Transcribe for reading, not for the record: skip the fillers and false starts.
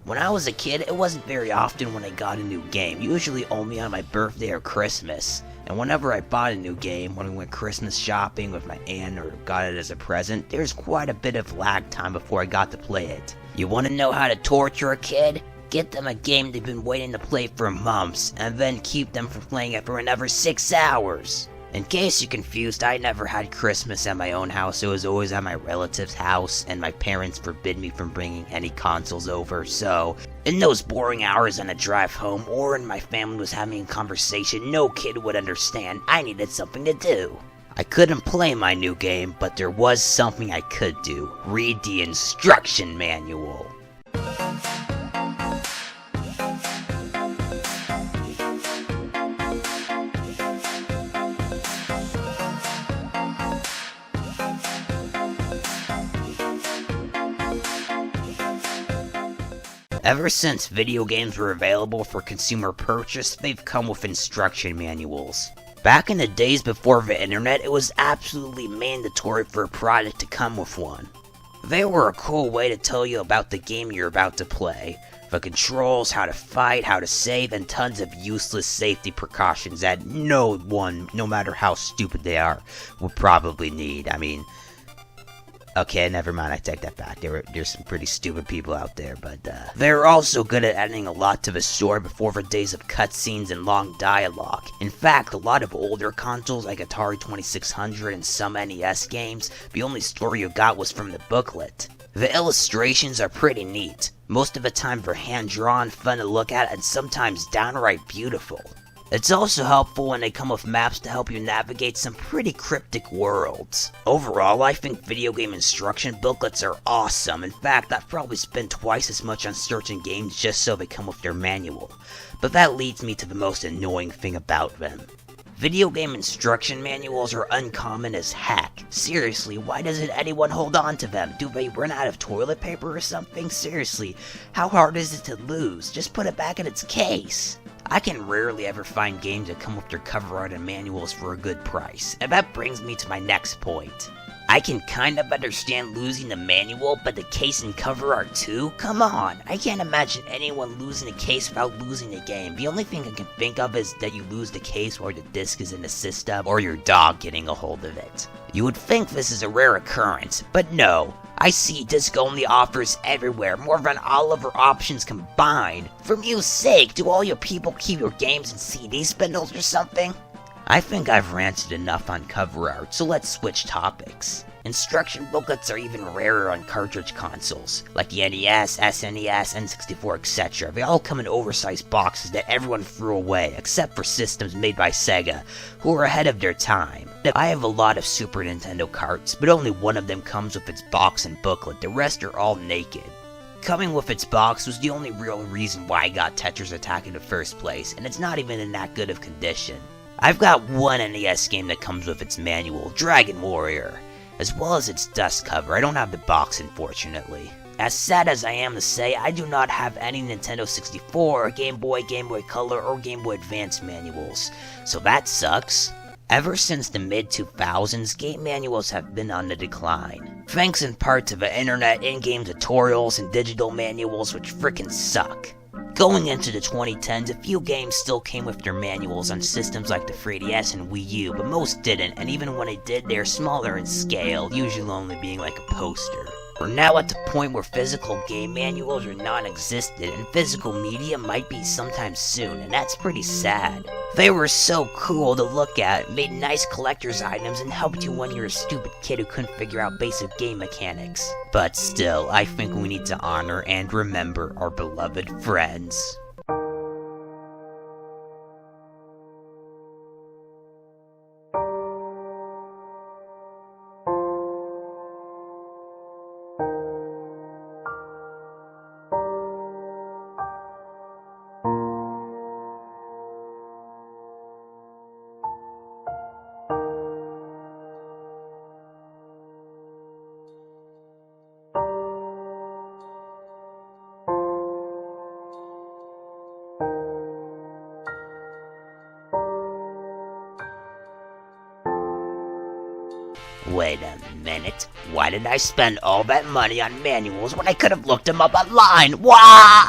When I was a kid, it wasn't very often when I got a new game, usually only on my birthday or Christmas. And whenever I bought a new game, when we went Christmas shopping with my aunt or got it as a present, there's quite a bit of lag time before I got to play it. You want to know how to torture a kid? Get them a game they've been waiting to play for months, and then keep them from playing it for another 6 hours. In case you're confused, I never had Christmas at my own house. It was always at my relative's house, and my parents forbid me from bringing any consoles over, so in those boring hours on a drive home, or when my family was having a conversation no kid would understand, I needed something to do. I couldn't play my new game, but there was something I could do. Read the instruction manual. Ever since video games were available for consumer purchase, they've come with instruction manuals. Back in the days before the internet, it was absolutely mandatory for a product to come with one. They were a cool way to tell you about the game you're about to play, the controls, how to fight, how to save, and tons of useless safety precautions that no one, no matter how stupid they are, would probably need. Okay, never mind, I take that back. There's some pretty stupid people out there, but they're also good at adding a lot to the story before the days of cutscenes and long dialogue. In fact, a lot of older consoles like Atari 2600 and some NES games, the only story you got was from the booklet. The illustrations are pretty neat. Most of the time they're hand-drawn, fun to look at, and sometimes downright beautiful. It's also helpful when they come with maps to help you navigate some pretty cryptic worlds. Overall, I think video game instruction booklets are awesome. In fact, I've probably spent twice as much on certain games just so they come with their manual. But that leads me to the most annoying thing about them. Video game instruction manuals are uncommon as heck. Seriously, why doesn't anyone hold on to them? Do they run out of toilet paper or something? Seriously, how hard is it to lose? Just put it back in its case. I can rarely ever find games that come with their cover art and manuals for a good price, and that brings me to my next point. I can kind of understand losing the manual, but the case and cover art too? Come on, I can't imagine anyone losing a case without losing the game. The only thing I can think of is that you lose the case or the disc is in the system, or your dog getting a hold of it. You would think this is a rare occurrence, but no. I see disc-only offers everywhere, more than all of our options combined. For music sake, do all your people keep your games in CD spindles or something? I think I've ranted enough on cover art, so let's switch topics. Instruction booklets are even rarer on cartridge consoles, like the NES, SNES, N64, etc. They all come in oversized boxes that everyone threw away, except for systems made by Sega, who are ahead of their time. I have a lot of Super Nintendo carts, but only one of them comes with its box and booklet, the rest are all naked. Coming with its box was the only real reason why I got Tetris Attack in the first place, and it's not even in that good of condition. I've got one NES game that comes with its manual, Dragon Warrior, as well as its dust cover. I don't have the box, unfortunately. As sad as I am to say, I do not have any Nintendo 64, Game Boy Color, or Game Boy Advance manuals, so that sucks. Ever since the mid-2000s, game manuals have been on the decline, thanks in part to the internet, in-game tutorials, and digital manuals which frickin' suck. Going into the 2010s, a few games still came with their manuals on systems like the 3DS and Wii U, but most didn't, and even when they did, they are smaller in scale, usually only being like a poster. We're now at the point where physical game manuals are non-existent, and physical media might be sometime soon, and that's pretty sad. They were so cool to look at, made nice collector's items, and helped you when you were a stupid kid who couldn't figure out basic game mechanics. But still, I think we need to honor and remember our beloved friends. Wait a minute, why did I spend all that money on manuals when I could have looked them up online? Why?